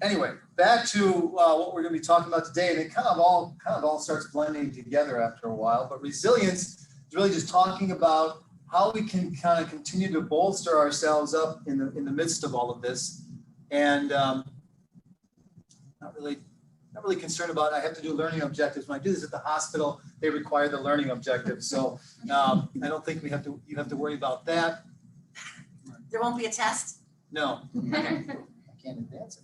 anyway, back to what we're going to be talking about today, and it kind of all starts blending together after a while. But resilience is really just talking about how we can kind of continue to bolster ourselves up in the midst of all of this, and not really concerned about. I have to do learning objectives. When I do this at the hospital, they require the learning objectives, so I don't think you have to worry about that. There won't be a test? No. I can't advance it.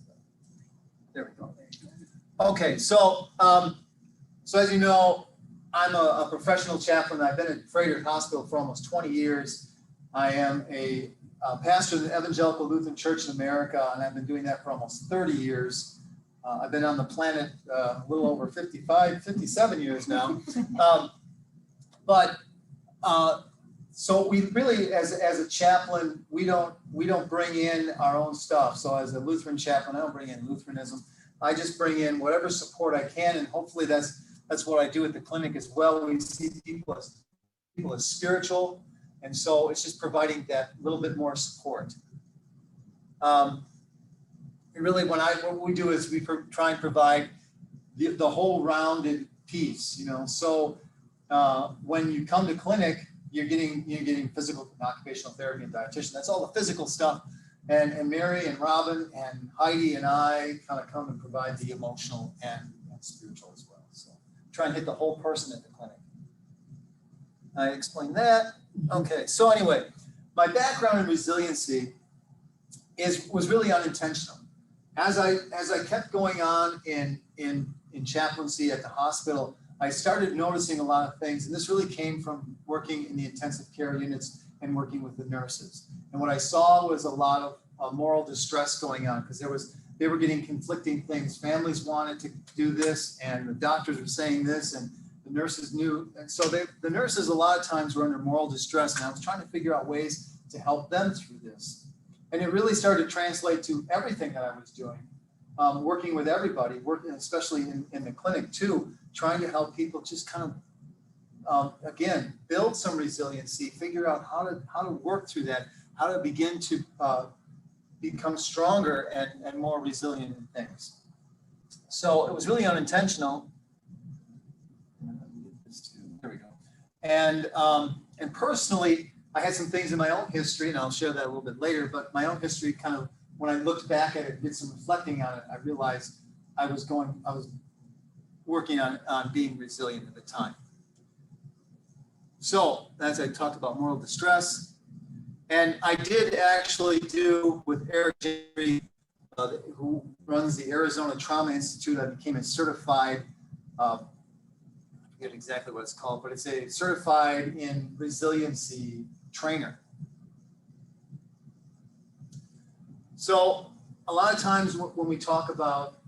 There we go. Okay, so as you know, I'm a professional chaplain. I've been at Froedtert Hospital for almost 20 years. I am a pastor of the Evangelical Lutheran Church in America, and I've been doing that for almost 30 years. I've been on the planet a little over 57 years now. So we really, as a chaplain, we don't bring in our own stuff. So as a Lutheran chaplain, I don't bring in Lutheranism. I just bring in whatever support I can, and hopefully that's what I do at the clinic as well. We see people as spiritual, and so it's just providing that little bit more support. Really, what we do is we try and provide the whole rounded piece. You know, so when you come to clinic, you're getting physical and occupational therapy and dietitian. That's all the physical stuff. And Mary and Robin and Heidi and I kind of come and provide the emotional and spiritual as well. So try and hit the whole person at the clinic. I explained that. Okay, so anyway, my background in resiliency was really unintentional. As I kept going on in chaplaincy at the hospital, I started noticing a lot of things, and this really came from working in the intensive care units and working with the nurses. And what I saw was a lot of moral distress going on, because they were getting conflicting things. Families wanted to do this, and the doctors were saying this, and the nurses knew. And so the nurses a lot of times were under moral distress, and I was trying to figure out ways to help them through this. And it really started to translate to everything that I was doing, working with everybody, working especially in the clinic too, trying to help people just kind of, again, build some resiliency, figure out how to work through that, how to begin to become stronger and more resilient in things. So it was really unintentional. There we go. And personally, I had some things in my own history, and I'll share that a little bit later, but my own history kind of, when I looked back at it, did some reflecting on it, I realized I was working on being resilient at the time. So as I talked about moral distress, and I did actually do with Eric Jerry, who runs the Arizona Trauma Institute. I became a certified, I forget exactly what it's called, but it's a certified in resiliency trainer. So a lot of times when we talk about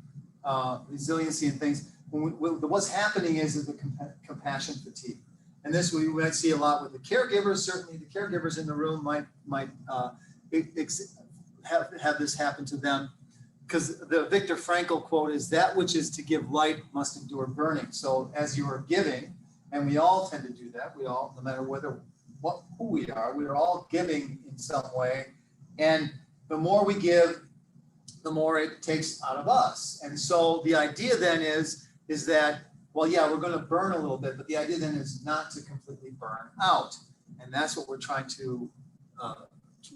resiliency and things, what's happening is the compassion fatigue. And this we might see a lot with the caregivers. Certainly the caregivers in the room might have this happen to them, because the Viktor Frankl quote is, "That which is to give light must endure burning." So as you are giving, and we all tend to do that, we all, no matter who we are all giving in some way. And the more we give, the more it takes out of us. And so the idea then is that, well, yeah, we're going to burn a little bit, but the idea then is not to completely burn out. And that's what we're trying to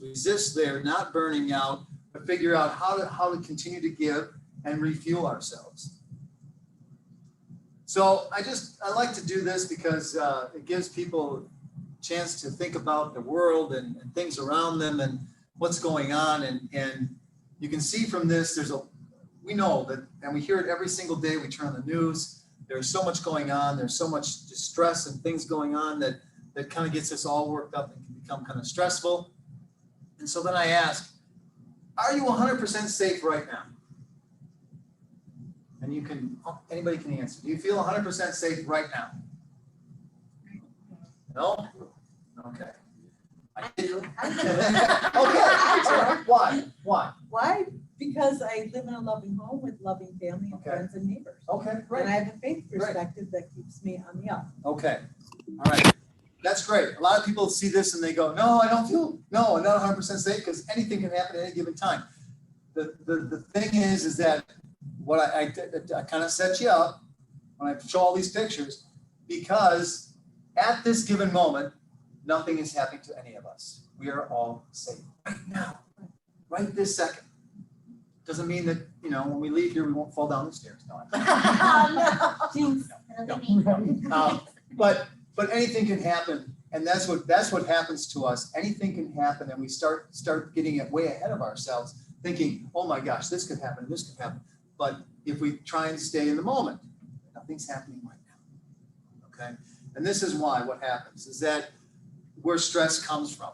resist there, not burning out, but figure out how to continue to give and refuel ourselves. So I like to do this because it gives people a chance to think about the world and things around them and what's going on. And you can see from this, we know that, and we hear it every single day. We turn on the news. There's so much going on. There's so much distress and things going on that kind of gets us all worked up and can become kind of stressful. And so then I ask, are you 100% safe right now? And anybody can answer. Do you feel 100% safe right now? No? Okay. I do. Okay. Why? Why? Because I live in a loving home with loving family and friends and neighbors. Okay, great. And I have a faith perspective that keeps me on the up. Okay. All right. That's great. A lot of people see this and they go, no, I'm not 100% safe, because anything can happen at any given time. the thing is that what I kind of set you up when I show all these pictures, because at this given moment, nothing is happening to any of us. We are all safe right now, right this second. Doesn't mean that, you know, when we leave here, we won't fall down the stairs. No, but anything can happen, and that's what happens to us. Anything can happen, and we start getting way ahead of ourselves, thinking, oh my gosh, this could happen, this could happen. But if we try and stay in the moment, nothing's happening right now. Okay, and this is why what happens is that where stress comes from.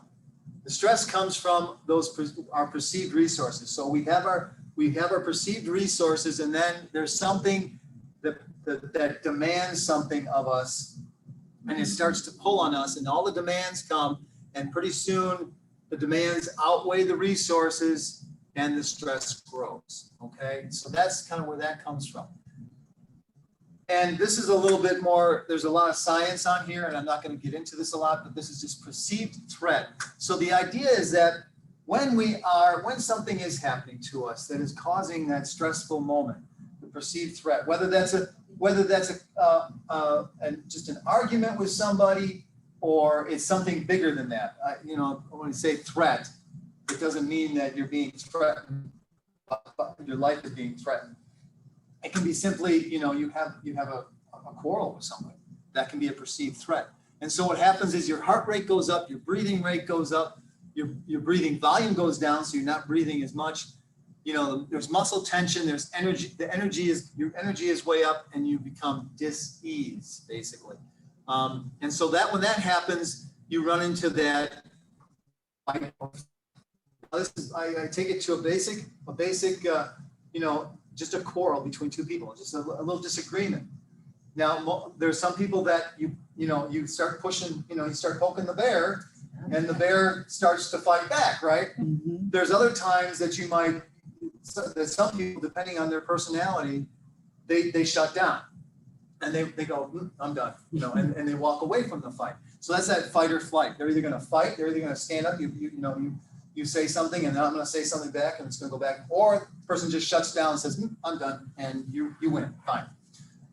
The stress comes from our perceived resources. So we have our perceived resources, and then there's something that demands something of us, and it starts to pull on us, and all the demands come, and pretty soon the demands outweigh the resources, and the stress grows. Okay, so that's kind of where that comes from. And this is a little bit more, there's a lot of science on here, and I'm not going to get into this a lot, but this is just perceived threat. So the idea is that when something is happening to us that is causing that stressful moment, the perceived threat, whether that's just an argument with somebody, or it's something bigger than that. You know, when we say threat, it doesn't mean that you're being threatened, your life is being threatened. It can be simply, you know, you have a quarrel with somebody. That can be a perceived threat. And so what happens is your heart rate goes up, your breathing rate goes up, your breathing volume goes down, so you're not breathing as much. You know, there's muscle tension, there's energy, your energy is way up, and you become dis-ease, basically. And so when that happens, you run into that. I take it to a basic, you know, just a quarrel between two people, just a little disagreement. Now, there's some people that you start pushing, you start poking the bear, and the bear starts to fight back, right? Mm-hmm. There's other times that that some people, depending on their personality, they shut down, and they go, I'm done, and they walk away from the fight. So that's that fight or flight. They're either going to fight, they're either going to stand up, you say something, and then I'm going to say something back, and it's going to go back, or the person just shuts down and says, I'm done, and you win, fine.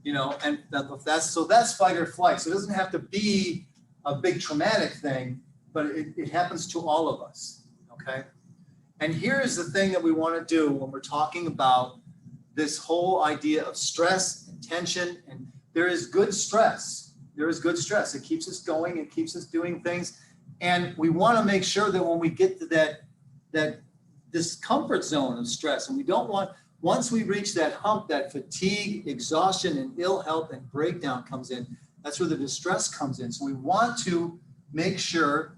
And that's fight or flight. So it doesn't have to be a big traumatic thing, but it happens to all of us, okay? And here's the thing that we want to do when we're talking about this whole idea of stress and tension. And there is good stress. There is good stress. It keeps us going. It keeps us doing things. And we want to make sure that when we get to that discomfort zone of stress, and we don't want, once we reach that hump, that fatigue, exhaustion, and ill health and breakdown comes in, that's where the distress comes in. So we want to make sure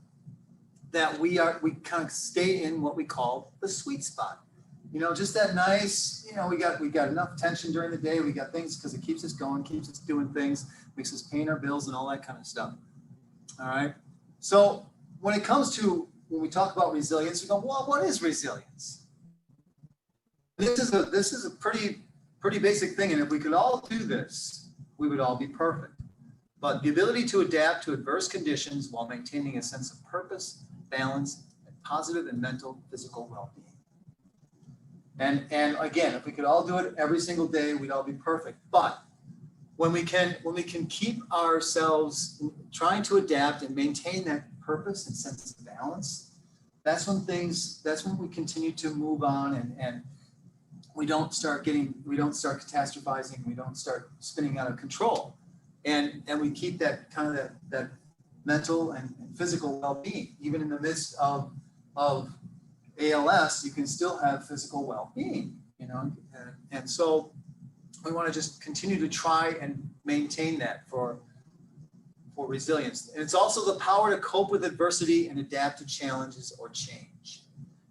that we kind of stay in what we call the sweet spot. Just that nice, we got enough tension during the day. We got things because it keeps us going, keeps us doing things, makes us paying our bills and all that kind of stuff. All right. So when we talk about resilience, we go, well, what is resilience? This is a pretty basic thing. And if we could all do this, we would all be perfect. But the ability to adapt to adverse conditions while maintaining a sense of purpose, balance, and positive and mental, physical well-being. And again, if we could all do it every single day, we'd all be perfect. But when we can keep ourselves trying to adapt and maintain that purpose and sense of balance, that's when we continue to move on, and we don't start catastrophizing, we don't start spinning out of control. And we keep that kind of that mental and physical well-being. Even in the midst of ALS, you can still have physical well-being, and so we want to just continue to try and maintain that for resilience. And it's also the power to cope with adversity and adapt to challenges or change.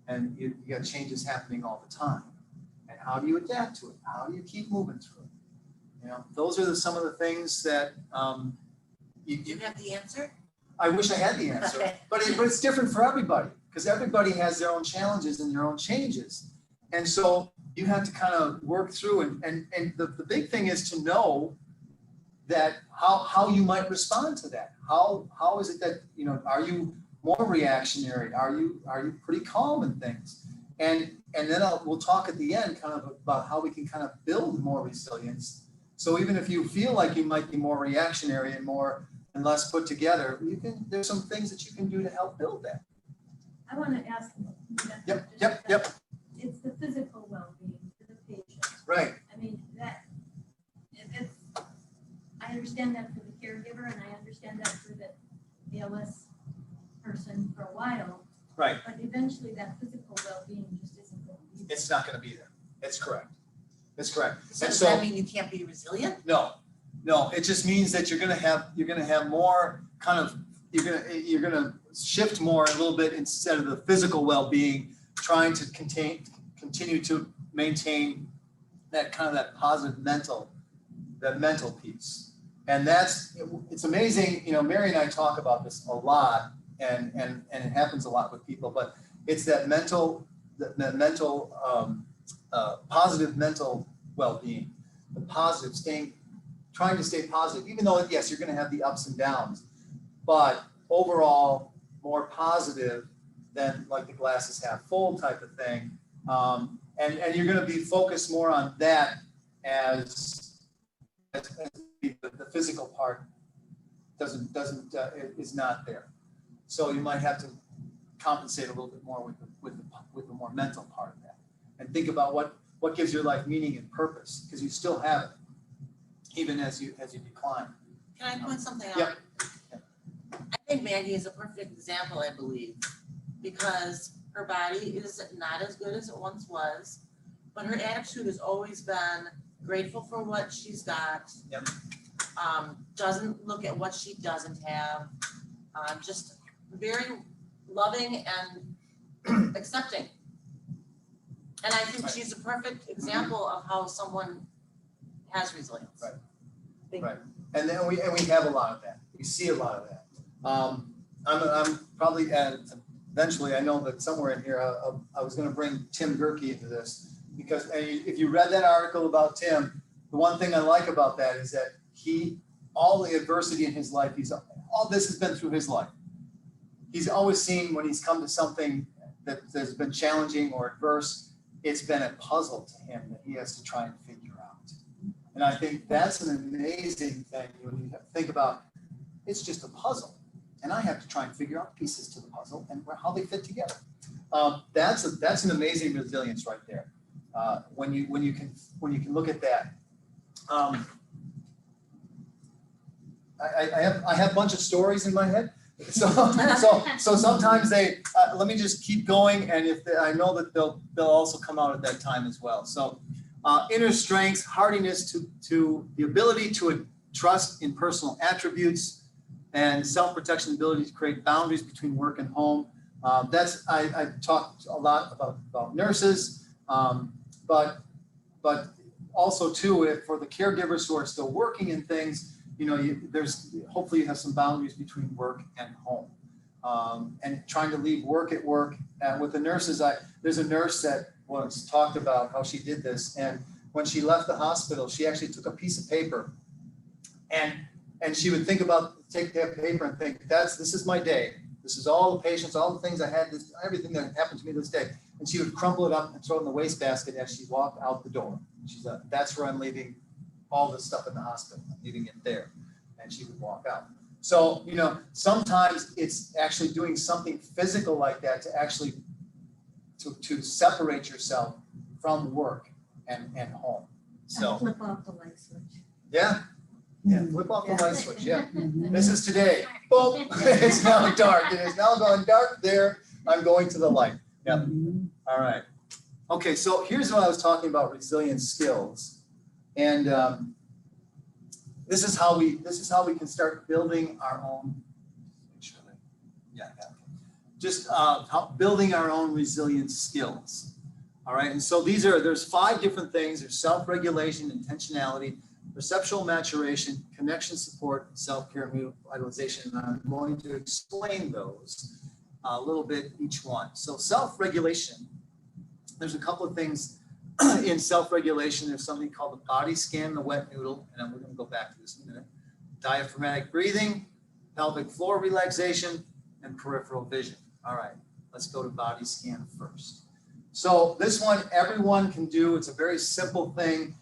And you got changes happening all the time. And how do you adapt to it? How do you keep moving through it? Those are some of the things that you have the answer? I wish I had the answer, Okay. but it's different for everybody, because everybody has their own challenges and their own changes. And so you have to kind of work through, and the big thing is to know that how you might respond to that. How is it that, are you more reactionary? Are you pretty calm in things? And and then we'll talk at the end kind of about how we can kind of build more resilience. So even if you feel like you might be more reactionary and less put together, there's some things that you can do to help build that. I want to ask. Yep. It's the physical well-being for the patient. Right. I mean, I understand that for the caregiver, and I understand that for the ALS person for a while. Right. But eventually that physical well-being just isn't going to be there. It's not going to be there. It's correct. It's correct. So And does so, that mean you can't be resilient? no, it just means that you're going to have more kind of, you're going to shift more a little bit instead of the physical well-being, trying to continue to maintain that kind of that positive mental piece. And it's amazing, Mary and I talk about this a lot, and it happens a lot with people, but it's that positive mental well-being, the positive, trying to stay positive, even though, yes, you're going to have the ups and downs, but overall more positive than like the glass is half full type of thing. And you're going to be focused more on that as the physical part is not there. So you might have to compensate a little bit more with the more mental part of that, and think about what gives your life meaning and purpose, because you still have it even as you decline. Can I point something out? Yep. I think Maggie is a perfect example, I believe, because her body is not as good as it once was, but her attitude has always been grateful for what she's got. Yep. Doesn't look at what she doesn't have. Just very loving and accepting. And I think Right. she's a perfect example of how someone has resilience. Right. Right. And then we have a lot of that. We see a lot of that. I'm probably eventually, I know that somewhere in here, I was going to bring Tim Gerke into this, because if you read that article about Tim, the one thing I like about that is that all the adversity in his life, all this has been through his life. He's always seen when he's come to something that has been challenging or adverse, it's been a puzzle to him that he has to try and figure out. And I think that's an amazing thing when you think about, it's just a puzzle, and I have to try and figure out pieces to the puzzle and how they fit together. That's an amazing resilience right there. When you can look at that. I have a bunch of stories in my head. So sometimes let me just keep going, and I know that they'll also come out at that time as well. So inner strength, hardiness to the ability to trust in personal attributes, and self-protection, ability to create boundaries between work and home. I talked a lot about nurses, but also too, for the caregivers who are still working in things, hopefully you have some boundaries between work and home, and trying to leave work at work. And with the nurses, there's a nurse that once talked about how she did this, and when she left the hospital, she actually took a piece of paper, and she would take that paper and think, this is my day. This is all the patients, all the things I had, everything that happened to me this day. And she would crumple it up and throw it in the wastebasket as she walked out the door. She said, that's where I'm leaving all the stuff in the hospital. I'm leaving it there. And she would walk out. So, sometimes it's actually doing something physical like that to actually to separate yourself from work and home. So Flip off the light switch. yeah, flip off the light switch. Yeah, this is today. Boom! It's now dark. It is now going dark there. I'm going to the light. Yep. All right. Okay, so here's what I was talking about: resilience skills, and this is how we can start building our own. Building our own resilience skills. All right, and so there's 5 different things. There's self-regulation, intentionality, perceptual maturation, connection support, self-care, and revitalization. And I'm going to explain those a little bit each one. So self-regulation, there's a couple of things in self-regulation. There's something called the body scan, the wet noodle, and we're going to go back to this in a minute. Diaphragmatic breathing, pelvic floor relaxation, and peripheral vision. All right, let's go to body scan first. So this one, everyone can do. It's a very simple thing.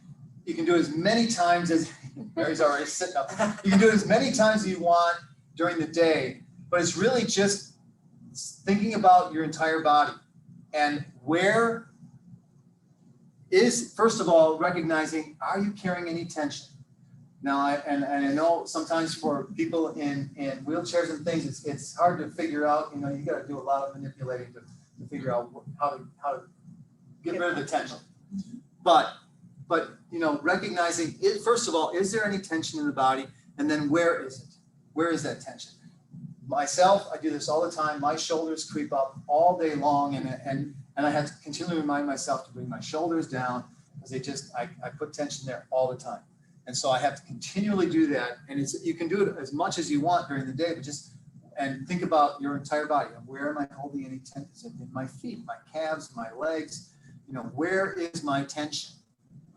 You can do it as many times as, Mary's already sitting up. You can do it as many times as you want during the day, but it's really just thinking about your entire body and where is, first of all, recognizing, are you carrying any tension? Now, I know sometimes for people in wheelchairs and things, it's hard to figure out, you got to do a lot of manipulating to figure out how to get rid of the tension. But recognizing it, first of all, is there any tension in the body? And then where is it? Where is that tension? Myself, I do this all the time. My shoulders creep up all day long, and I have to continually remind myself to bring my shoulders down because I put tension there all the time. And so I have to continually do that. And you can do it as much as you want during the day, but and think about your entire body. And where am I holding any tension? Is it in my feet, my calves, my legs? Where is my tension?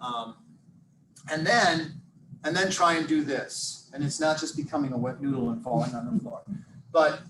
And then try and do this. And it's not just becoming a wet noodle and falling on the floor, but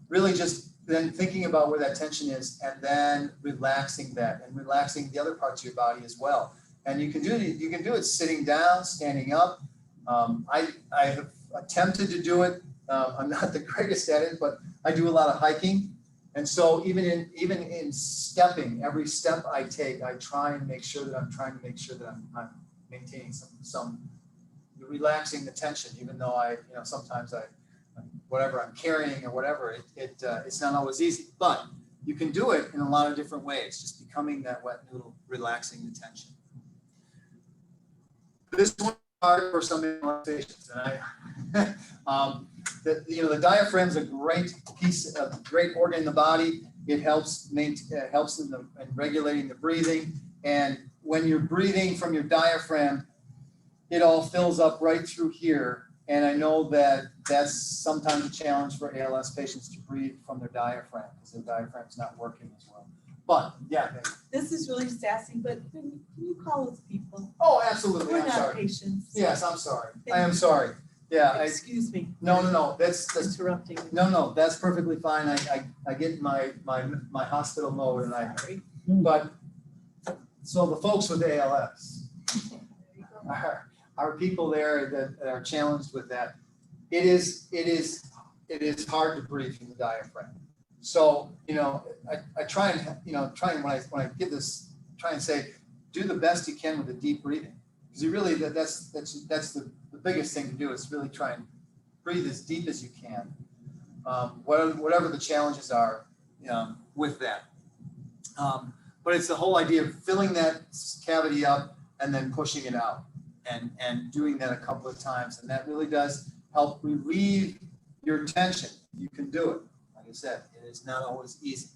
really just then thinking about where that tension is and then relaxing that and relaxing the other parts of your body as well. And you can do it sitting down, standing up. I have attempted to do it. I'm not the greatest at it, but I do a lot of hiking. And so even in stepping, every step I take, I try and make sure that I'm maintaining some relaxing the tension, even though sometimes whatever I'm carrying or whatever, it's not always easy, but you can do it in a lot of different ways, just becoming that wet noodle, relaxing the tension. This one is hard for some relaxations, and the diaphragm's a great piece, a great organ in the body. It helps in regulating the breathing, and when you're breathing from your diaphragm, it all fills up right through here. And I know that that's sometimes a challenge for ALS patients to breathe from their diaphragm because their diaphragm's not working as well. But yeah. This is really sassy, but can you call us people? Oh, absolutely. We're I'm not sorry. patients. Yes, I'm sorry. I am sorry. Yeah. Excuse me. No. That's Interrupting. no. That's perfectly fine. I get my hospital mode, and but so the folks with ALS are people there that are challenged with that. It is hard to breathe from the diaphragm. So I try and when I give this, try and say, do the best you can with the deep breathing, because you really that's the biggest thing to do is really try and breathe as deep as you can, whatever the challenges are with that. But it's the whole idea of filling that cavity up and then pushing it out, and doing that a couple of times, and that really does help relieve your tension. You can do it. Like I said, it is not always easy.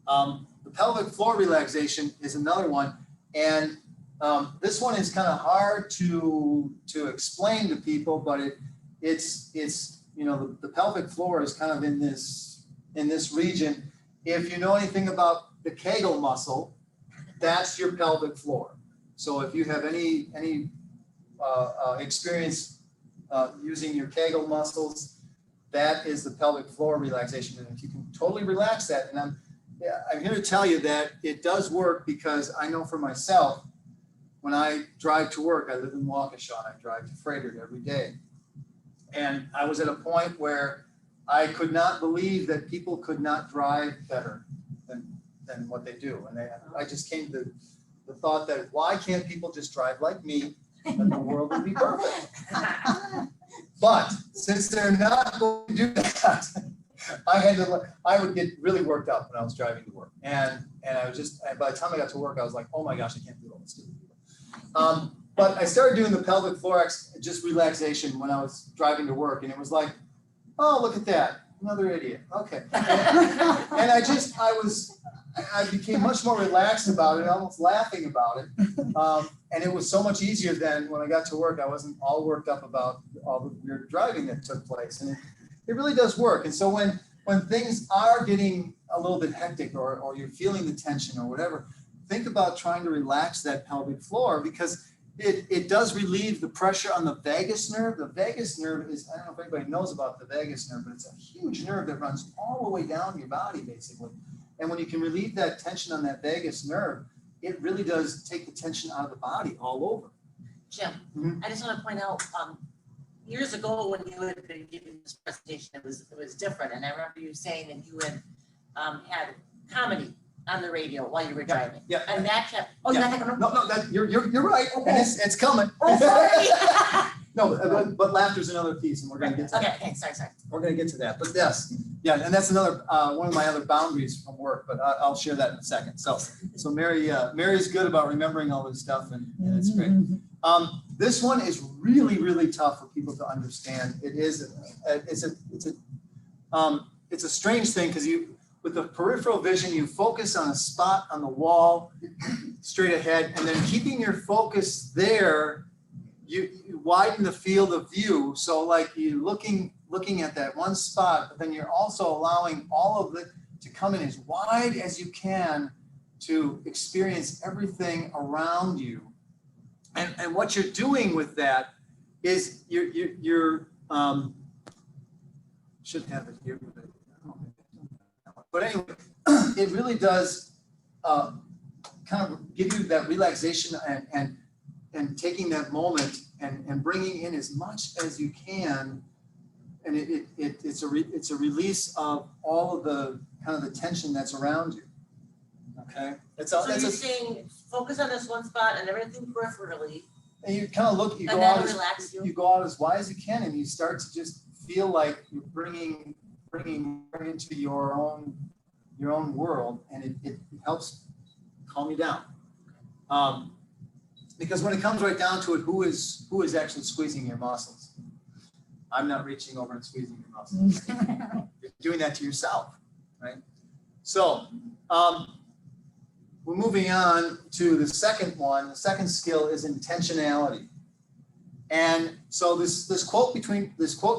The pelvic floor relaxation is another one, and this one is kind of hard to explain to people, but it's the pelvic floor is kind of in this region. If you know anything about the Kegel muscle, that's your pelvic floor. So if you have any experience using your Kegel muscles, that is the pelvic floor relaxation. And if you can totally relax that, and I'm here to tell you that it does work, because I know for myself, when I drive to work, I live in Waukesha, and I drive to Froedtert every day. And I was at a point where I could not believe that people could not drive better than what they do. And I just came to the thought that, why can't people just drive like me, and the world would be perfect? But since they're not going to do that, I would get really worked up when I was driving to work. And I was just, by the time I got to work, I was like, oh my gosh, I can't do all this stupid people. But I started doing the pelvic floor just relaxation when I was driving to work, and it was like, oh, look at that, another idiot. Okay. And I became much more relaxed about it, almost laughing about it. And it was so much easier than when I got to work. I wasn't all worked up about all the weird driving that took place. And it really does work. And so when things are getting a little bit hectic, or you're feeling the tension or whatever, think about trying to relax that pelvic floor, because it does relieve the pressure on the vagus nerve. The vagus nerve is, I don't know if anybody knows about the vagus nerve, but it's a huge nerve that runs all the way down your body, basically. And when you can relieve that tension on that vagus nerve, it really does take the tension out of the body all over. Jim, Mhm. I just want to point out, years ago when you had been giving this presentation, it was different. And I remember you saying that you had had comedy on the radio while you were driving. Yeah. And that kept, oh, Yeah. you're not No, you're right. Okay. And it's coming. Oh, sorry. No, but laughter's another piece, and we're gonna get to that. Okay, sorry. We're gonna get to that, but yes, yeah, and that's another, one of my other boundaries from work, but I'll share that in a second. So Mary's good about remembering all this stuff, and it's great. This one is really, really tough for people to understand. It's a strange thing, because with the peripheral vision, you focus on a spot on the wall straight ahead, and then keeping your focus there, you widen the field of view. So like you're looking at that one spot, but then you're also allowing all of it to come in as wide as you can to experience everything around you. And what you're doing with that is you're should have it here, but anyway, it really does kind of give you that relaxation and taking that moment and bringing in as much as you can, and it's a release of all of the kind of the tension that's around you. Okay, So you're saying focus on this one spot and everything peripherally, and you kind of look, you and go that'll out relax you. you go out as wide as you can, and you start to just feel like you're bringing into your own world, and it helps calm you down. Because when it comes right down to it, who is actually squeezing your muscles? I'm not reaching over and squeezing your muscles. You're doing that to yourself, right? So we're moving on to the second one. The second skill is intentionality. And so this quote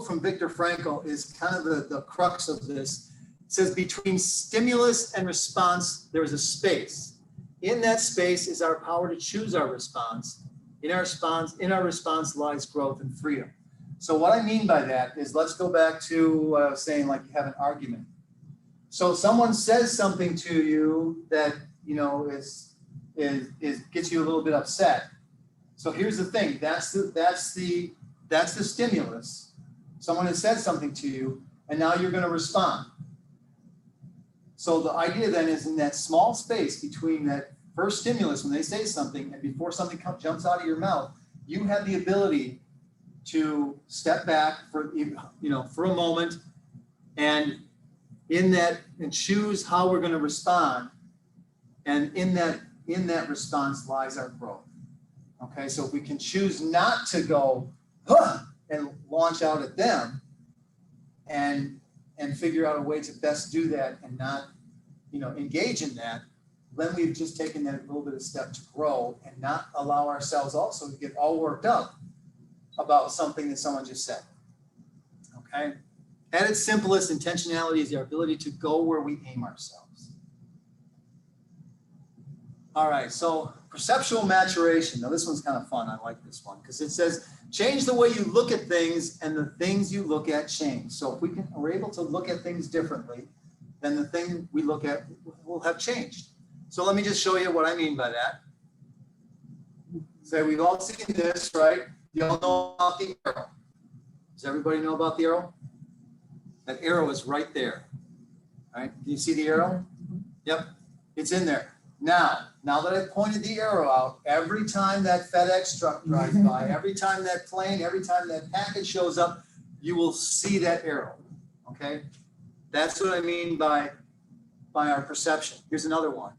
from Viktor Frankl is kind of the crux of this. It says, between stimulus and response, there is a space. In that space is our power to choose our response. In our response lies growth and freedom. So what I mean by that is, let's go back to what I was saying, like you have an argument. So someone says something to you that, is gets you a little bit upset. So here's the thing, that's the stimulus. Someone has said something to you, and now you're going to respond. So the idea then is, in that small space between that first stimulus, when they say something, and before something jumps out of your mouth, you have the ability to step back for a moment, and choose how we're going to respond. And in that response lies our growth. Okay, so if we can choose not to go and launch out at them, and figure out a way to best do that and not, engage in that, then we've just taken that little bit of step to grow and not allow ourselves also to get all worked up about something that someone just said. Okay? At its simplest, intentionality is the ability to go where we aim ourselves. All right, so perceptual maturation. Now this one's kind of fun. I like this one because it says, change the way you look at things, and the things you look at change. So if we're able to look at things differently, then the thing we look at will have changed. So let me just show you what I mean by that. So we've all seen this, right? You all know about the arrow. Does everybody know about the arrow? That arrow is right there, right? Can you see the arrow? Yep, it's in there. Now that I've pointed the arrow out, every time that FedEx truck drives by, every time that plane, every time that package shows up, you will see that arrow, okay? That's what I mean by our perception. Here's another one.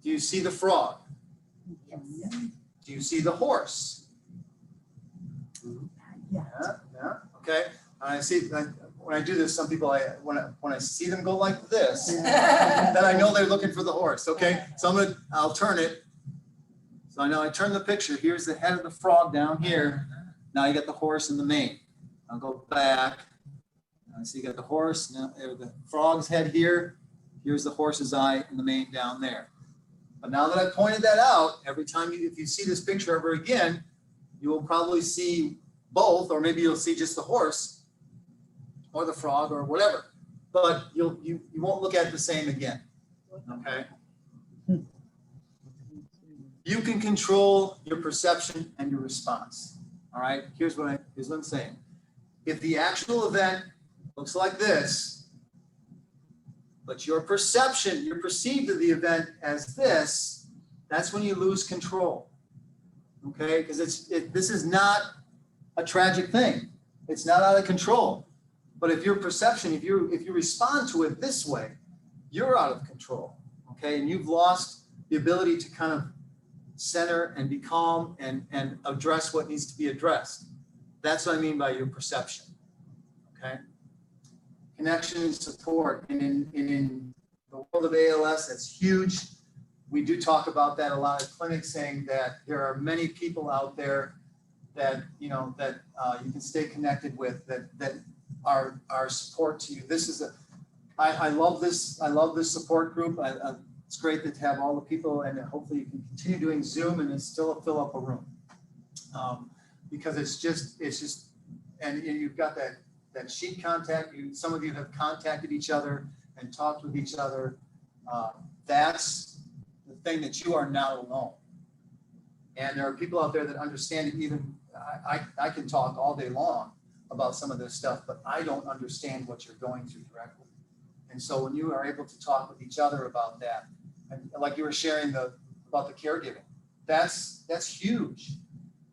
Do you see the frog? Yes. Do you see the horse? Yeah, okay. When I do this, some people, when I see them go like this, then I know they're looking for the horse, okay? So I'll turn it. So now I turn the picture. Here's the head of the frog down here. Now you got the horse and the mane. I'll go back. So you got the horse, now the frog's head here. Here's the horse's eye and the mane down there. But now that I've pointed that out, every time if you see this picture ever again, you will probably see both, or maybe you'll see just the horse or the frog or whatever. but you won't look at it the same again, okay? You can control your perception and your response, all right? Here's what I'm saying. If the actual event looks like this, but your perception, you're perceived of the event as this, that's when you lose control, okay? Because this is not a tragic thing. It's not out of control. But if your perception, if you respond to it this way, you're out of control, okay? And you've lost the ability to kind of center and be calm and address what needs to be addressed. That's what I mean by your perception, okay? Connection and support. And in the world of ALS, that's huge. We do talk about that a lot at clinics, saying that there are many people out there that, you know, that you can stay connected with, that are support to you. This is I love this. I love this support group. It's great to have all the people, and hopefully you can continue doing Zoom and still fill up a room, because it's just, and you've got that sheet contact. Some of you have contacted each other and talked with each other. That's the thing, that you are not alone. And there are people out there that understand it. Even I can talk all day long about some of this stuff, but I don't understand what you're going through directly. And so when you are able to talk with each other about that, and like you were sharing about the caregiving, that's huge.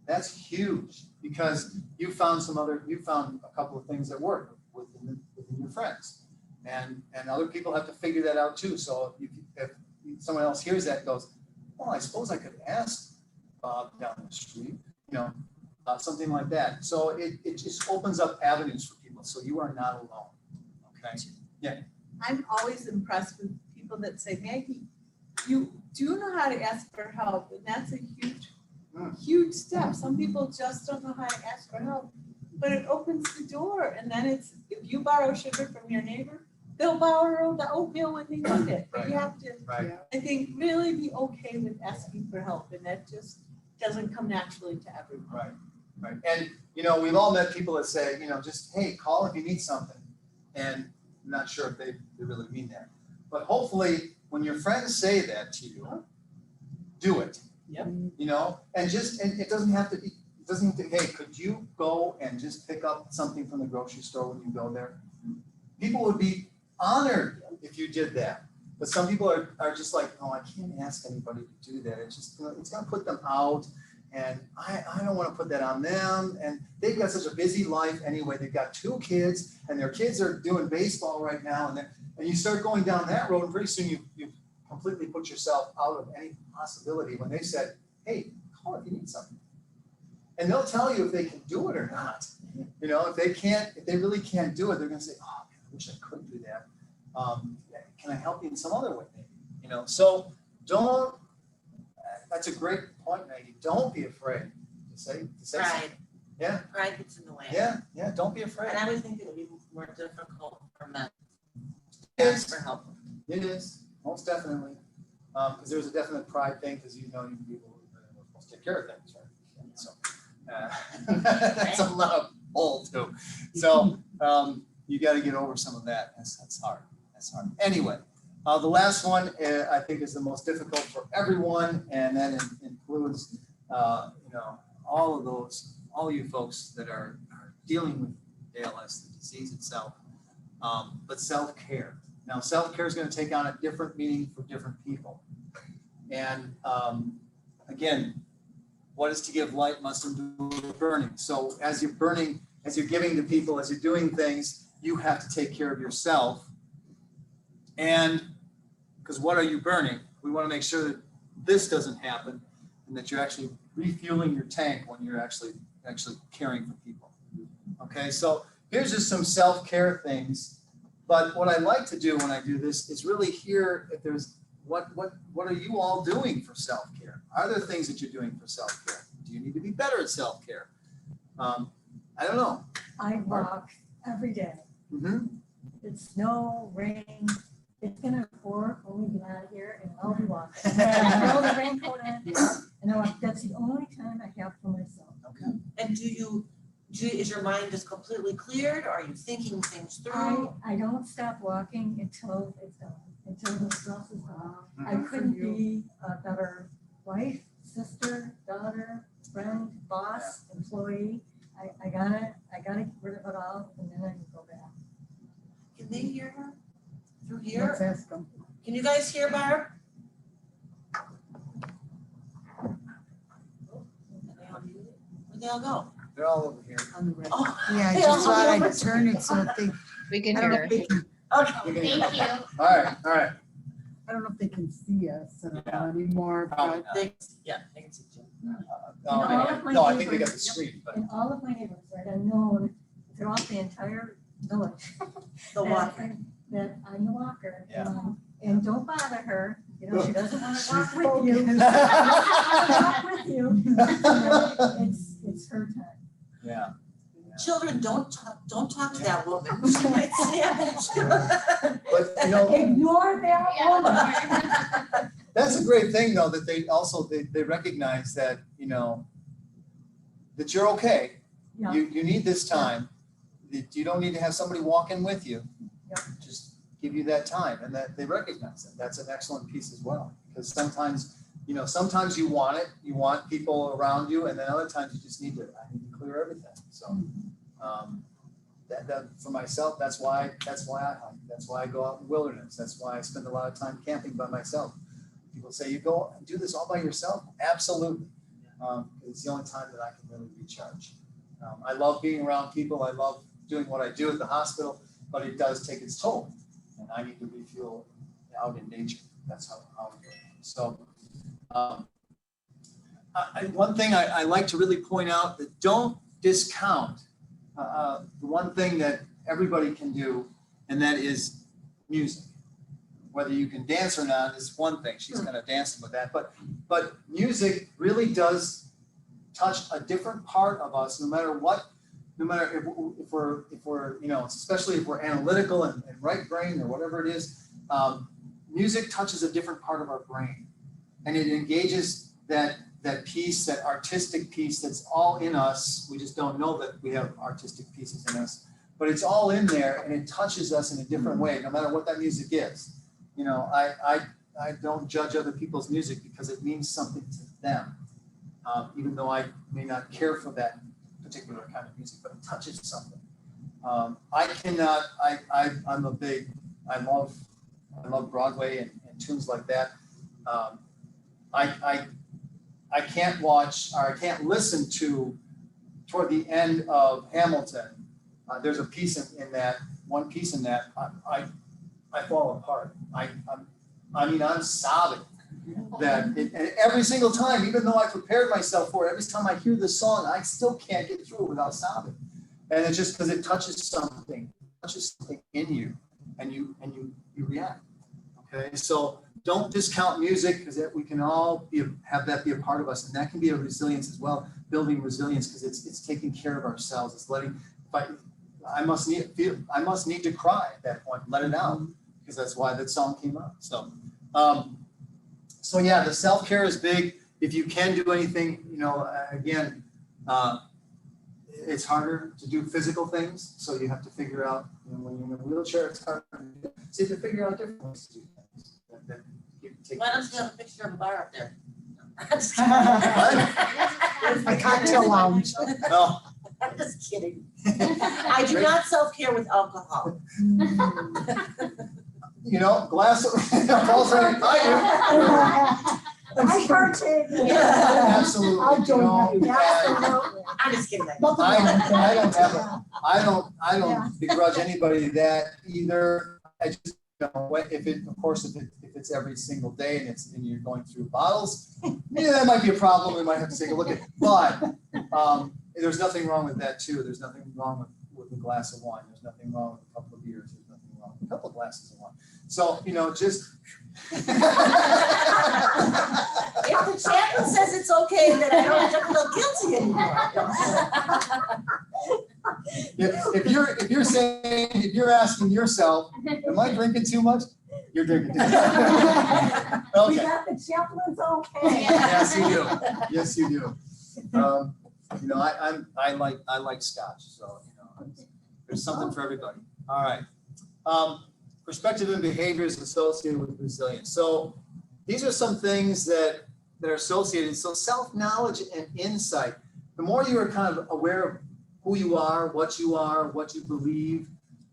That's huge, because you found a couple of things that work within your friends, and other people have to figure that out too. So if someone else hears that and goes, well, I suppose I could ask Bob down the street, you know, something like that. So it just opens up avenues for people. So you are not alone. Okay. Yeah. I'm always impressed with people that say, Maggie, you do know how to ask for help, and that's a huge step. Some people just don't know how to ask for help, but it opens the door. And then it's, if you borrow sugar from your neighbor, they'll borrow the oatmeal when they need it. But you have to, I think, really be okay with asking for help, and that just doesn't come naturally to everyone. Right. And, you know, we've all met people that say, you know, just, hey, call if you need something. And I'm not sure if they really mean that. But hopefully, when your friends say that to you, do it. Yep. You know, and it doesn't have to be, hey, could you go and just pick up something from the grocery store when you go there? People would be honored if you did that. But some people are just like, oh, I can't ask anybody to do that. It's just, you know, it's going to put them out. And I don't want to put that on them. And they've got such a busy life anyway. They've got 2 kids, and their kids are doing baseball right now. And you start going down that road, and pretty soon you completely put yourself out of any possibility when they said, hey, call if you need something. And they'll tell you if they can do it or not. You know, if they really can't do it, they're going to say, oh, man, I wish I could do that. Can I help you in some other way, maybe? You know, so that's a great point, Maggie. Don't be afraid to say Pride. something. Yeah. Pride gets in the way. Yeah, don't be afraid. And I always think it would be more difficult for men It to is. ask for help. It is, most definitely. Because there's a definite pride thing, because you know people are supposed to take care of things, right? So that's a lot of pull too. So you got to get over some of that. That's hard. That's hard. Anyway, the last one I think is the most difficult for everyone, and that includes you know, all you folks that are dealing with ALS, the disease itself, but self-care. Now, self-care is going to take on a different meaning for different people. And again, what is to give light must endure burning. So as you're burning, as you're giving to people, as you're doing things, you have to take care of yourself. And because what are you burning? We want to make sure that this doesn't happen, and that you're actually refueling your tank when you're actually caring for people. Okay, so here's just some self-care things. But what I like to do when I do this is really hear if there's what are you all doing for self-care? Are there things that you're doing for self-care? Do you need to be better at self-care? I don't know. I walk every day. Mm-hmm. It's snow, rain. It's gonna pour when we get out of here, and I'll be walking. I throw the raincoat on, and that's the only time I have for myself. Okay. And do Is your mind just completely cleared, or are you thinking things through? I don't stop walking until it's done, until the stress is done. I Mhm. couldn't be a better wife, sister, daughter, friend, boss, employee. I gotta get rid of it all and then I can go back. Can they hear her? Through here? Let's ask them. Can you guys hear Barb? Where'd they all go? They're all over here. On the right. Oh, Yeah, I they just all thought over. I'd turn it so that they, We I can don't know hear if her. they can, Okay. You can hear. Thank you. All right, all right. I don't know if they can see us Yeah. anymore, Probably but not. They can see you. No, I think they got the screen, but. And all of my neighbors, right, I know throughout the entire village. The that- walker. That I'm the walker. Yeah. And don't bother her, you know, she doesn't wanna she's walk with you. focused. Walk with you. You know, It's her time. Yeah. Children, don't talk to that woman. She might stab But, you know, Ignore that woman. that's a great thing though, that they also, they recognize that, you know, that you're okay. Yeah. You need this time, that you don't need to have somebody walk in with you. Yep. Just give you that time, and that they recognize it. That's an excellent piece as well. Because sometimes, you know, sometimes you want it, you want people around you, and then other times you just need to, I need to clear everything. So, that for myself, that's why I hike. That's why I go out in the wilderness. That's why I spend a lot of time camping by myself. People say, you go and do this all by yourself? Absolutely. It's the only time that I can really recharge. I love being around people. I love doing what I do at the hospital, but it does take its toll. And I need to refuel out in nature. That's how I do it. So one thing I like to really point out, that don't discount the one thing that everybody can do, and that is music. Whether you can dance or not is one thing. She's kind of dancing with that, but music really does touch a different part of us, no matter what. No matter if we're you know, especially if we're analytical and right brain or whatever it is, music touches a different part of our brain, and it engages that piece, that artistic piece that's all in us. We just don't know that we have artistic pieces in us, but it's all in there, and it touches us in a different way, no matter what that music is. You know, I don't judge other people's music because it means something to them, even though I may not care for that particular kind of music, but it touches something. I love Broadway and tunes like that. I can't watch, or I can't listen to, toward the end of Hamilton, there's a piece in that, one piece in that, I fall apart. I'm sobbing. And every single time, even though I prepared myself for it, every time I hear this song, I still can't get through it without sobbing. And it's just because it touches something in you, and you react. Okay, so don't discount music, because we can all have that be a part of us, and that can be a resilience as well, building resilience, because it's taking care of ourselves. It's letting, I must need to cry at that point, let it out, because that's why that song came up. So yeah, the self-care is big. If you can do anything, you know, again, it's harder to do physical things, so you have to figure out, you know, when you're in a wheelchair, it's harder to do. So you have to figure out different ways to do things. That you can take. Why don't you have a picture of a bar up there? a cocktail lounge. No, I'm just kidding. I do not self-care with alcohol. you know, glass of, Paul's right, I I partake. do. Absolutely. I You don't know, have, and absolutely. I'm just kidding. I don't begrudge anybody that either. I just, you know, if it's every single day and you're going through bottles, yeah, that might be a problem. We might have to take a look at it. But there's nothing wrong with that too. There's nothing wrong with a glass of wine. There's nothing wrong with a couple of beers. There's nothing wrong with a couple of glasses of wine. So, you know, just If the chaplain says it's okay, then I don't have to feel guilty anymore. if you're asking yourself, am I drinking too much? You're drinking too much. We Okay. got the chaplain's okay. Yes, you do. Yes, you do. You know, I like scotch, so, you know, there's something for everybody. All right. Perspective and behaviors associated with resilience. So these are some things that are associated. So self-knowledge and insight. The more you are kind of aware of who you are, what you believe,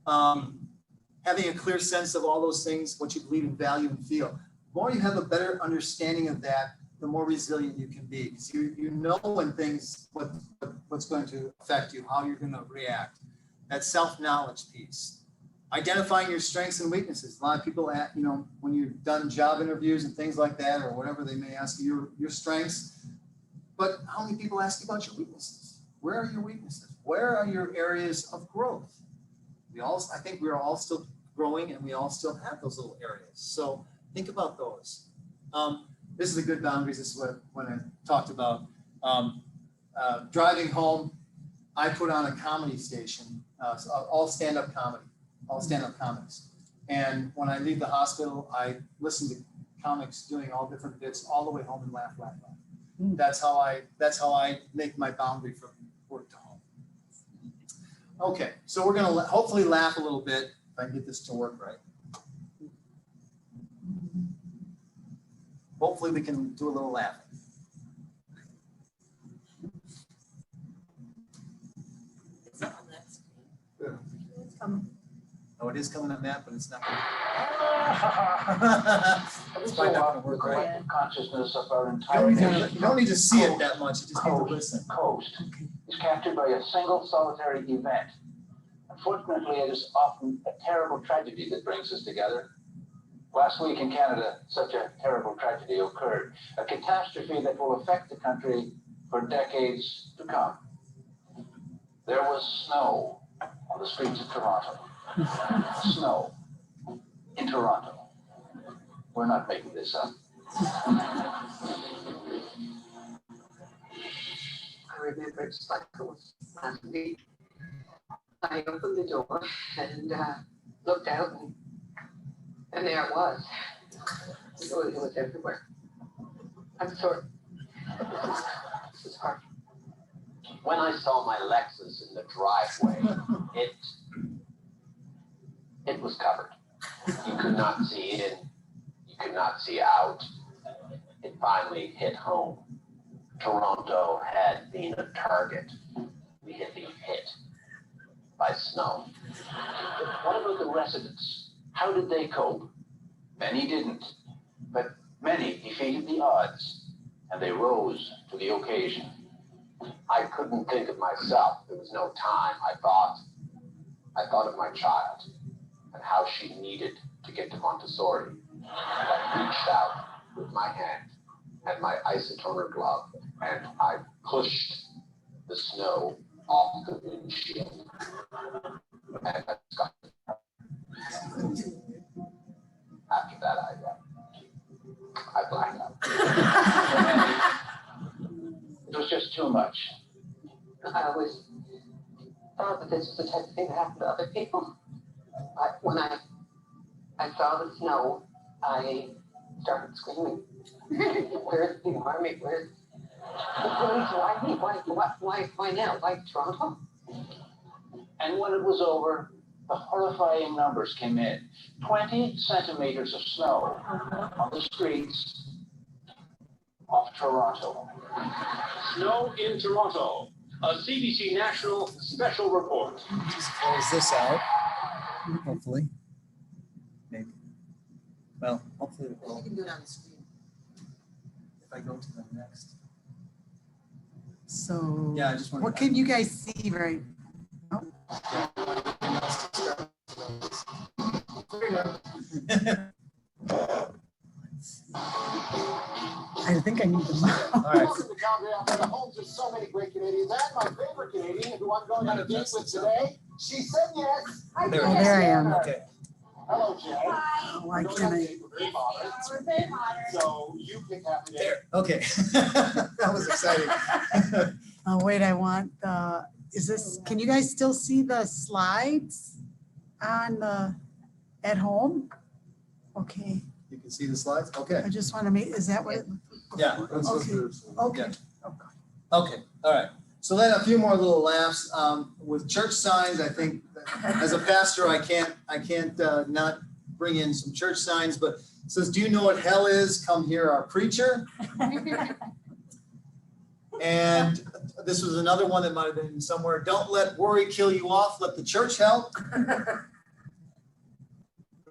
having a clear sense of all those things, what you believe and value and feel. The more you have a better understanding of that, the more resilient you can be. Because you know when things, what's going to affect you, how you're going to react. That self-knowledge piece. Identifying your strengths and weaknesses. A lot of people, you know, when you've done job interviews and things like that, or whatever, they may ask you your strengths. But how many people ask you about your weaknesses? Where are your weaknesses? Where are your areas of growth? I think we're all still growing, and we all still have those little areas. So think about those. This is a good boundaries. This is when I talked about driving home. I put on a comedy station, all stand-up comics. And when I leave the hospital, I listen to comics doing all different bits all the way home and laugh. That's how I make my boundary from work to home. Okay, so we're gonna hopefully laugh a little bit if I can get this to work right. Hopefully we can do a little laughing. It's not on that screen. It's coming. Oh, it is coming on that, but it's not. It's probably not gonna work, right? collective consciousness of our entire nation. You don't need to see it that much, you just need to listen. Coast is captured by a single solitary event. Unfortunately, it is often a terrible tragedy that brings us together. Last week in Canada, such a terrible tragedy occurred, a catastrophe that will affect the country for decades to come. There was snow on the streets of Toronto. Snow in Toronto. We're not making this up. I remember it's like it was last week. I opened the door and looked out, and there it was. It was everywhere. I'm sorry. This is hard. When I saw my Lexus in the driveway, it was covered. You could not see in, you could not see out. It finally hit home. Toronto had been a target. We had been hit by snow. What about the residents? How did they cope? Many didn't, but many defeated the odds, and they rose to the occasion. I couldn't think of myself. There was no time. I thought of my child and how she needed to get to Montessori. I reached out with my hand and my isotoner glove, and I pushed the snow off the windshield. And I got it. After that, I blacked out. It was just too much. I always thought that this was the type of thing that happened to other people. When I saw the snow, I started screaming. Where's the army? Where's the police? Why me? Why now? Why Toronto? And when it was over, the horrifying numbers came in. 20 centimeters of snow on the streets of Toronto. Snow in Toronto, a CBC National special report. Just close this out, hopefully. Maybe. Well, hopefully it You will. can do it on the screen. If I go to the next. So Yeah, I just want. what can you guys see right? I think I need them. All right. Welcome to Calgary, Alberta, home to so many great Canadians, and my favorite Canadian, who I'm going on a date with today. She said yes. I There did. we go. There I am. Okay. Hello, Jay. Why We're going can't on a I? date. We're very modern. So you pick happy day. There. Okay. That was exciting. Oh, wait, I want the, can you guys still see the slides at home? Okay, You can see the slides? Okay. I just want to make, is that what? Yeah. Okay, okay. Okay, all right. So then a few more little laughs with church signs. I think as a pastor, I can't not bring in some church signs, but it says, "Do you know what hell is? Come hear our preacher." And this was another one that might have been somewhere. "Don't let worry kill you off. Let the church help."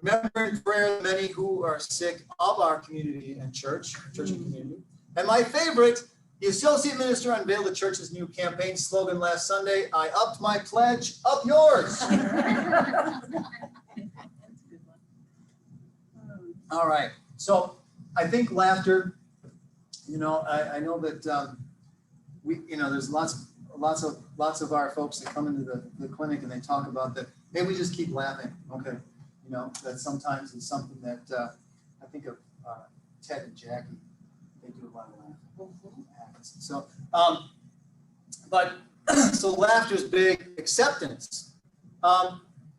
"Remember in prayer the many who are sick of our community and church and community." And my favorite, the associate minister unveiled the church's new campaign slogan last Sunday: "I upped my pledge, up yours." All right. So I think laughter, I know that there's lots of our folks that come into the clinic and they talk about that. Hey, we just keep laughing. Okay. That sometimes is something that I think of Ted and Jackie. They do a lot of laughing. So, so laughter is big. Acceptance.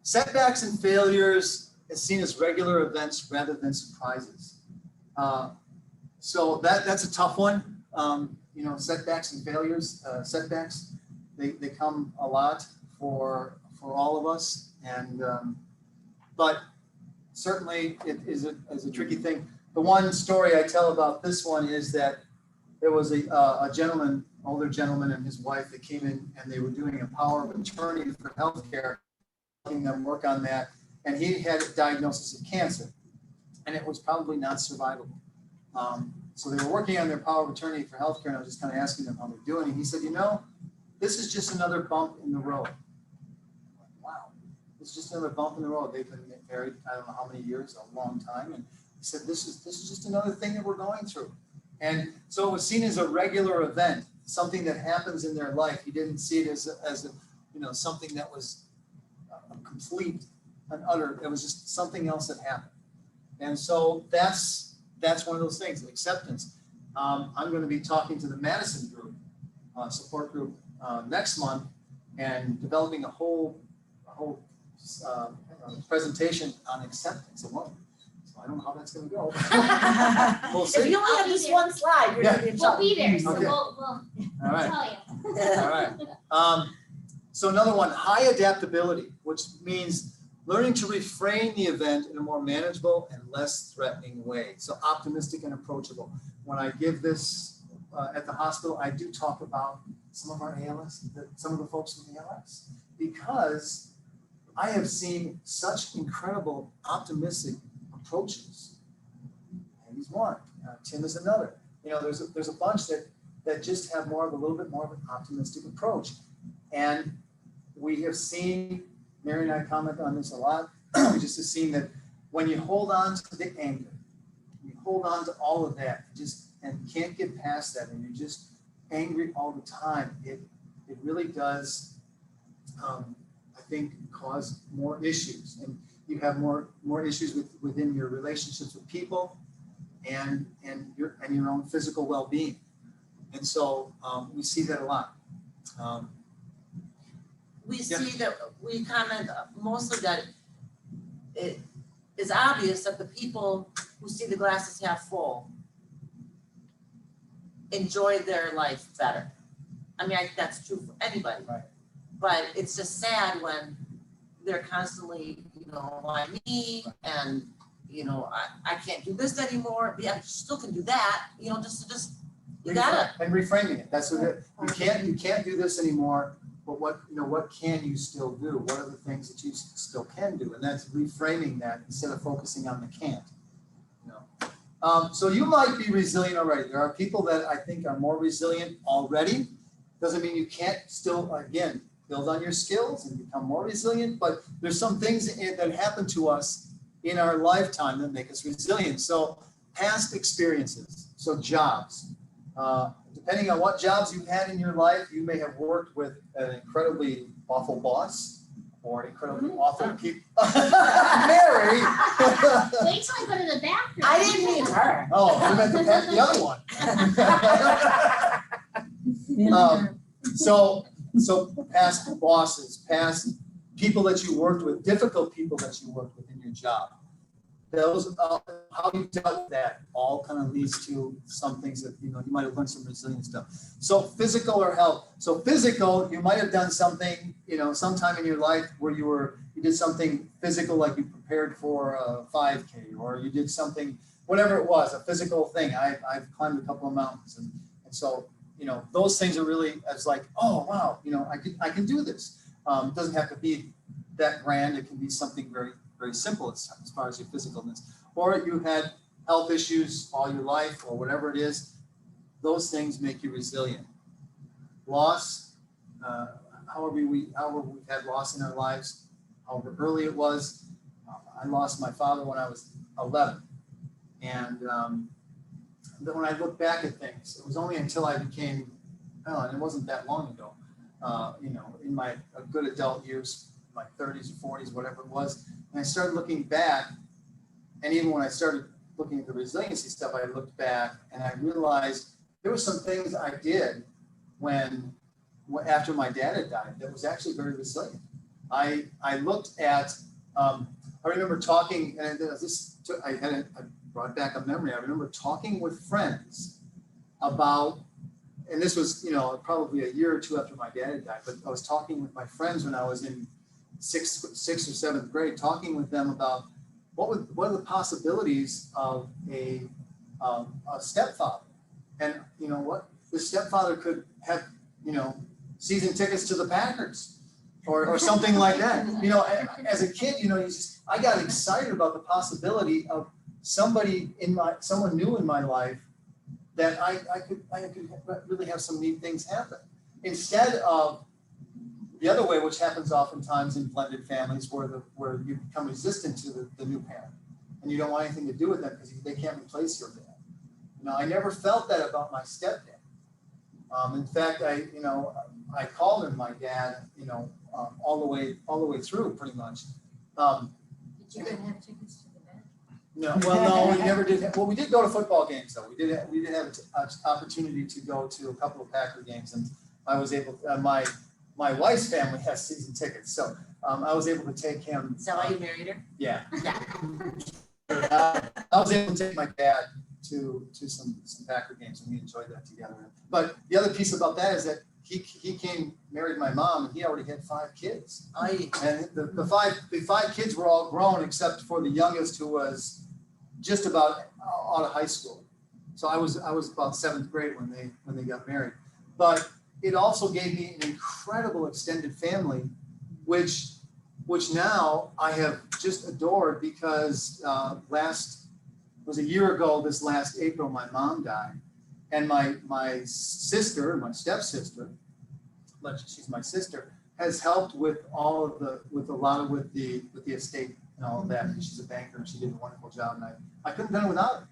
Setbacks and failures is seen as regular events rather than surprises. So that's a tough one. Setbacks and failures. Setbacks, they come a lot for all of us, and but certainly it is a tricky thing. The one story I tell about this one is that there was a gentleman, older gentleman, and his wife that came in, and they were doing a power of attorney for healthcare, helping them work on that. And he had a diagnosis of cancer, and it was probably not survivable. So they were working on their power of attorney for healthcare, and I was just kind of asking them how they're doing. And he said, this is just another bump in the road. Wow, it's just another bump in the road. They've been married, I don't know how many years, a long time. And he said, this is just another thing that we're going through. And so it was seen as a regular event, something that happens in their life. He didn't see it as something that was complete and utter. It was just something else that happened. And so that's one of those things, acceptance. I'm going to be talking to the Madison group, support group, next month, and developing a whole presentation on acceptance alone. So I don't know how that's going to go. We'll see. If you only have this one slide, you're gonna be in We'll trouble. be there, so Okay. we'll All right. tell you. All right. So another one, high adaptability, which means learning to reframe the event in a more manageable and less threatening way. So optimistic and approachable. When I give this at the hospital, I do talk about some of our ALS, some of the folks with ALS, because I have seen such incredible optimistic approaches. And he's one. Tim is another. There's a bunch that just have a little bit more of an optimistic approach. And we have seen, Mary and I comment on this a lot, we just have seen that when you hold on to the anger, you hold on to all of that, and can't get past that, and you're just angry all the time, it really does, I think, cause more issues. And you have more issues within your relationships with people and your own physical well-being. And so we see that a lot. We see that, we comment mostly that it is obvious that the people who see the glasses half full enjoy their life better. I mean, I think that's true for anybody. Right. But it's just sad when they're constantly, why me? And, I can't do this anymore. Yeah, I still can do that, you gotta. And reframing it. That's what you can't do this anymore. But what can you still do? What are the things that you still can do? And that's reframing that instead of focusing on the can't. So you might be resilient already. There are people that I think are more resilient already. Doesn't mean you can't still, again, build on your skills and become more resilient, but there's some things that happen to us in our lifetime that make us resilient. So past experiences, so jobs. Depending on what jobs you've had in your life, you may have worked with an incredibly awful boss or an incredibly awful people. Mary! Wait till I go to the bathroom. I didn't mean her. Oh, you meant the other one. So past bosses, past people that you worked with, difficult people that you worked with in your job. those, how you dealt with that all kind of leads to some things that, you know, you might have learned some resilient stuff. So physical or health. So physical, you might have done something, you know, sometime in your life where you did something physical, like you prepared for a 5K, or you did something, whatever it was, a physical thing. I've climbed a couple of mountains, and so, you know, those things are really, it's like, oh, wow, you know, I can do this. It doesn't have to be that grand. It can be something very, very simple as far as your physicalness. Or you had health issues all your life, or whatever it is. Those things make you resilient. Loss, however we've had loss in our lives, however early it was. I lost my father when I was 11. And then when I look back at things, it was only until I became, and it wasn't that long ago, you know, in my good adult years, my 30s or 40s, whatever it was, and I started looking back, and even when I started looking at the resiliency stuff, I looked back and I realized there were some things I did after my dad had died that was actually very resilient. I looked at, I remember talking, and I brought back a memory. I remember talking with friends about, and this was, you know, probably a year or two after my dad had died, but I was talking with my friends when I was in sixth or seventh grade, talking with them about what are the possibilities of a stepfather. And you know what, the stepfather could have, you know, season tickets to the Packers or something like that. You know, as a kid, you know, I got excited about the possibility of someone new in my life that I could really have some neat things happen. Instead of the other way, which happens oftentimes in blended families, where you become resistant to the new parent and you don't want anything to do with them because they can't replace your dad. You know, I never felt that about my stepdad. In fact, I called him my dad, you know, all the way through pretty much. But you didn't have tickets to the match? No, well, no, we never did. Well, we did go to football games though. We did have an opportunity to go to a couple of Packer games, and I was able. My wife's family has season tickets, so I was able to take him. Is that why you married her? Yeah. Yeah. I was able to take my dad to some Packer games, and we enjoyed that together. But the other piece about that is that he married my mom, and he already had 5 kids. And the five kids were all grown except for the youngest, who was just about out of high school. So I was about 7th grade when they got married. But it also gave me an incredible extended family, which now I have just adored, because it was a year ago this last April, my mom died. And my sister, my stepsister, but she's my sister, has helped with the estate and all of that. And she's a banker, and she did a wonderful job, and I couldn't have done it without her.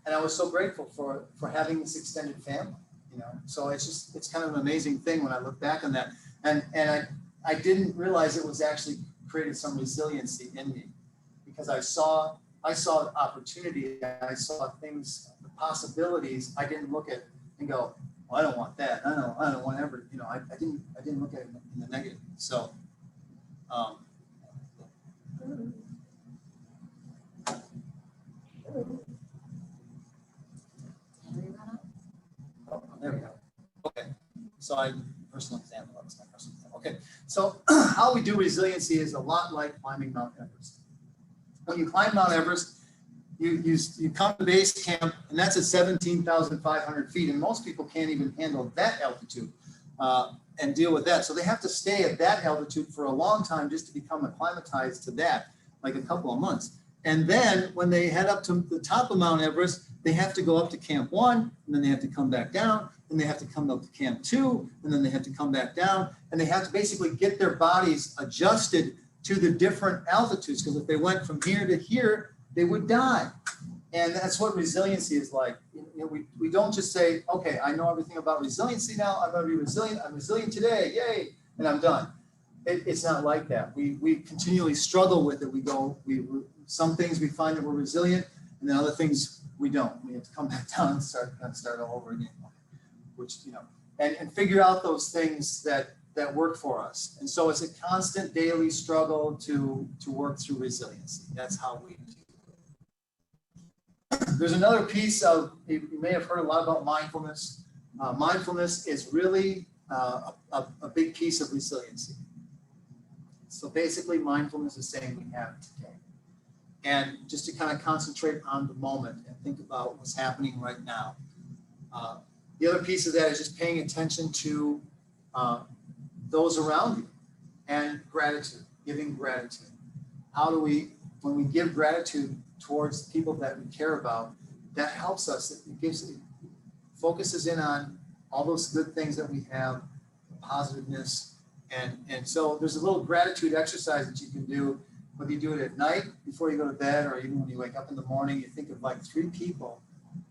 And I was so grateful for having this extended family, you know. So it's kind of an amazing thing when I look back on that. And I didn't realize it was actually created some resiliency in me, because I saw opportunity, I saw things, the possibilities. I didn't look at and go, well, I don't want that. I don't want ever, you know, I didn't look at it in the negative. So there we go. Okay. So personal example, that was my personal example. Okay. So how we do resiliency is a lot like climbing Mount Everest. When you climb Mount Everest, you come to base camp, and that's at 17,500 feet, and most people can't even handle that altitude and deal with that. So they have to stay at that altitude for a long time just to become acclimatized to that, like a couple of months. And then when they head up to the top of Mount Everest, they have to go up to Camp 1, and then they have to come back down, and they have to come up to Camp 2, and then they have to come back down, and they have to basically get their bodies adjusted to the different altitudes, because if they went from here to here, they would die. And that's what resiliency is like. You know, we don't just say, okay, I know everything about resiliency now, I'm going to be resilient, I'm resilient today, yay, and I'm done. It's not like that. We continually struggle with it. Some things we find that we're resilient, and then other things we don't. We have to come back down and start all over again, which, you know, and figure out those things that that work for us. And so it's a constant daily struggle to work through resiliency. That's how we do it. There's another piece of, you may have heard a lot about mindfulness. Mindfulness is really a big piece of resiliency. So basically mindfulness is saying we have today. And just to kind of concentrate on the moment and think about what's happening right now. The other piece of that is just paying attention to those around you and gratitude, giving gratitude. How do we, when we give gratitude towards the people that we care about, that helps us. It focuses in on all those good things that we have, positiveness. And so there's a little gratitude exercise that you can do, whether you do it at night before you go to bed, or even when you wake up in the morning. You think of like 3 people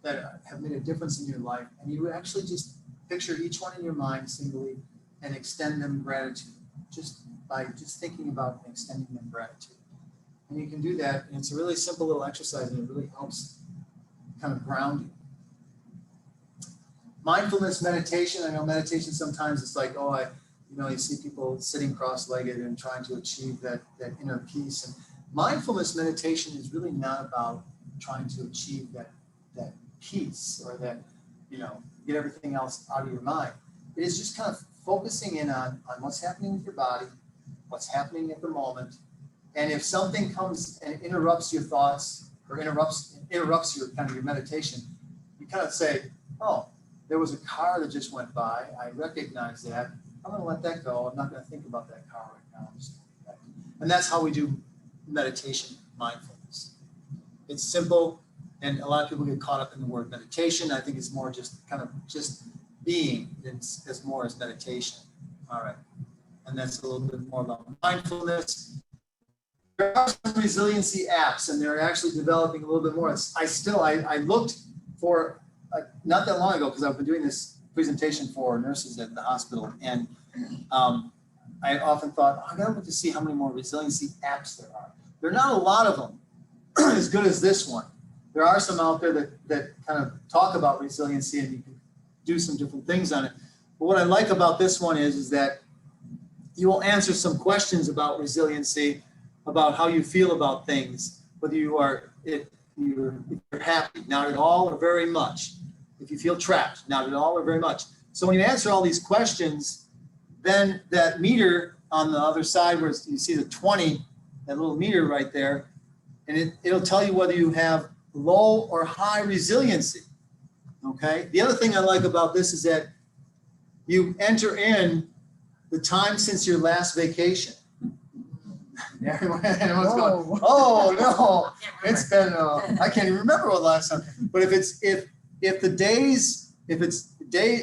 that have made a difference in your life, and you actually just picture each one in your mind singly and extend them gratitude, just by just thinking about and extending them gratitude. And you can do that, and it's a really simple little exercise, and it really helps kind of ground you. Mindfulness meditation. I know meditation sometimes it's like, oh, you see people sitting cross-legged and trying to achieve that inner peace. And mindfulness meditation is really not about trying to achieve that peace or that, get everything else out of your mind. It is just kind of focusing in on what's happening with your body, what's happening at the moment. And if something comes and interrupts your thoughts or interrupts your kind of your meditation, you kind of say, oh, there was a car that just went by. I recognize that. I'm going to let that go. I'm not going to think about that car right now. And that's how we do meditation, mindfulness. It's simple, and a lot of people get caught up in the word meditation. I think it's more just kind of just being as more as meditation. All right. And that's a little bit more about mindfulness. There are some resiliency apps, and they're actually developing a little bit more. I looked for not that long ago, because I've been doing this presentation for nurses at the hospital, and I often thought, I gotta look to see how many more resiliency apps there are. There are not a lot of them as good as this one. There are some out there that kind of talk about resiliency, and you can do some different things on it. But what I like about this one is that you will answer some questions about resiliency, about how you feel about things, whether if you're happy, not at all or very much. If you feel trapped, not at all or very much. So when you answer all these questions, then that meter on the other side where you see the 20, that little meter right there, and it'll tell you whether you have low or high resiliency, okay? The other thing I like about this is that you enter in the time since your last vacation. Everyone's going, oh no, it's been, I can't even remember what last time. But if it's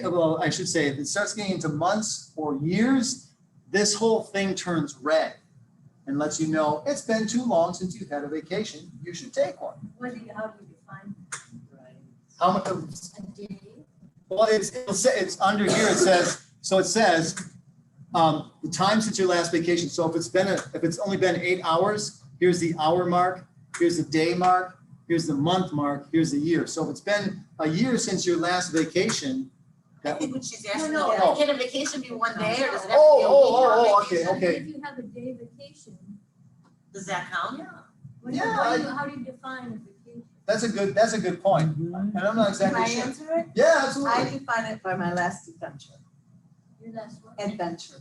well, I should say, if it starts getting into months or years, this whole thing turns red and lets you know it's been too long since you've had a vacation. You should take one. How do you define How much? a day? Well, it's under here. It says the time since your last vacation. So if it's only been 8 hours, here's the hour mark, here's the day mark, here's the month mark, here's the year. So if it's been a year since your last vacation, I think what she's asking, no. can a vacation be one day, or does it have to be a week long vacation? Okay. If you have a day vacation, Does that count? how do you define a vacation? That's a good point. And I'm not exactly Can I sure. answer it? Yeah, absolutely. I define it by my last adventure. Your last one? Adventure.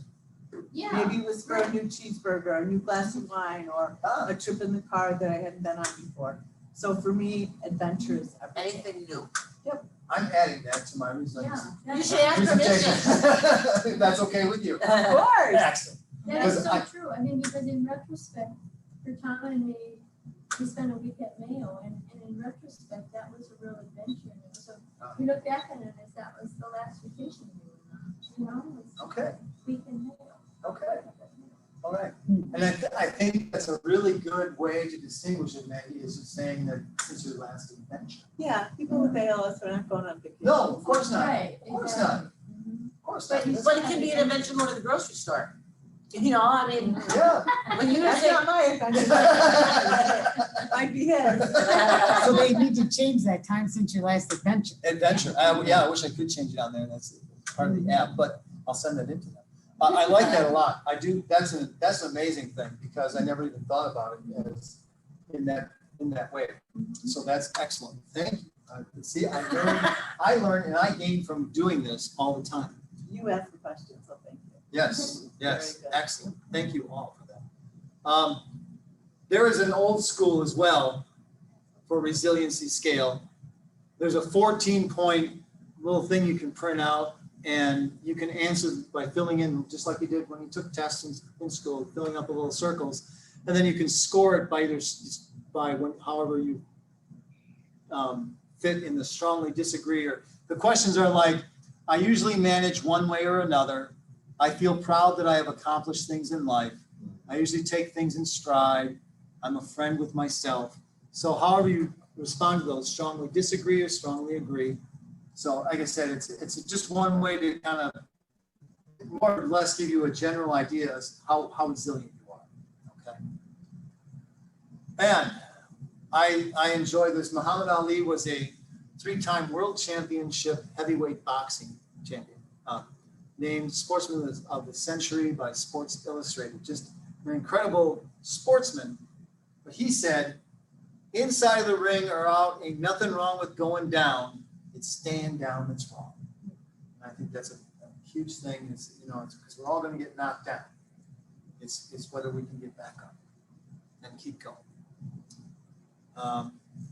Yeah. Maybe it was for a new cheeseburger, a new glass of wine, or Ah, a trip in the car that I hadn't been on before. So for me, adventure is everything. Anything new? I'm adding that to my resiliency. You should ask permission. Presentation. If that's okay with you. Of course. Excellent. That is Because so true. I mean, because in retrospect, for Tom and me, we spent a week at Mayo, and in retrospect, that was a real adventure. And it was we look back on it as that was the last vacation we were on. It was Okay. week in Mayo. Okay. All right. And I think that's a really good way to distinguish it, Maggie, is just saying that since your last adventure. Yeah, people with ALS are not going on vacation. No, of course not. Right. Of course exactly. not. Of course not. But it can be an adventure going to the grocery store. I mean, Yeah. when you That's say, not my adventure. Might be his. So they need to change that time since your last adventure. Adventure. I wish I could change it on there. That's part of the app, but I'll send that into them. I like that a lot. I do. That's an amazing thing because I never even thought about it as in that way. So that's excellent. Thank you. See, I learn and I gain from doing this all the time. You asked the question, so thank you. Yes, yes, Very good. excellent. Thank you all for that. There is an old school as well for resiliency scale. There's a 14-point little thing you can print out and you can answer by filling in, just like you did when you took tests in school, filling up the little circles. And then you can score it by however you fit in the strongly disagree, or the questions are like, I usually manage one way or another. I feel proud that I have accomplished things in life. I usually take things in stride. I'm a friend with myself. So however you respond to those, strongly disagree or strongly agree. So like I said, it's just one way to kind of more or less give you a general idea as how resilient you are. Okay. And I enjoy this. Muhammad Ali was a 3-time world championship heavyweight boxing champion, named Sportsman of the Century by Sports Illustrated. Just an incredible sportsman. But he said, inside of the ring or out, ain't nothing wrong with going down. It's staying down that's wrong. And I think that's a huge thing. It's because we're all going to get knocked down. It's whether we can get back up and keep going.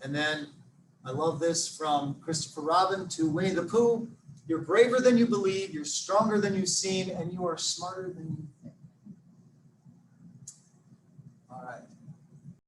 And then I love this from Christopher Robin to Winnie the Pooh. You're braver than you believe, you're stronger than you seem, and you are smarter than you think. All right.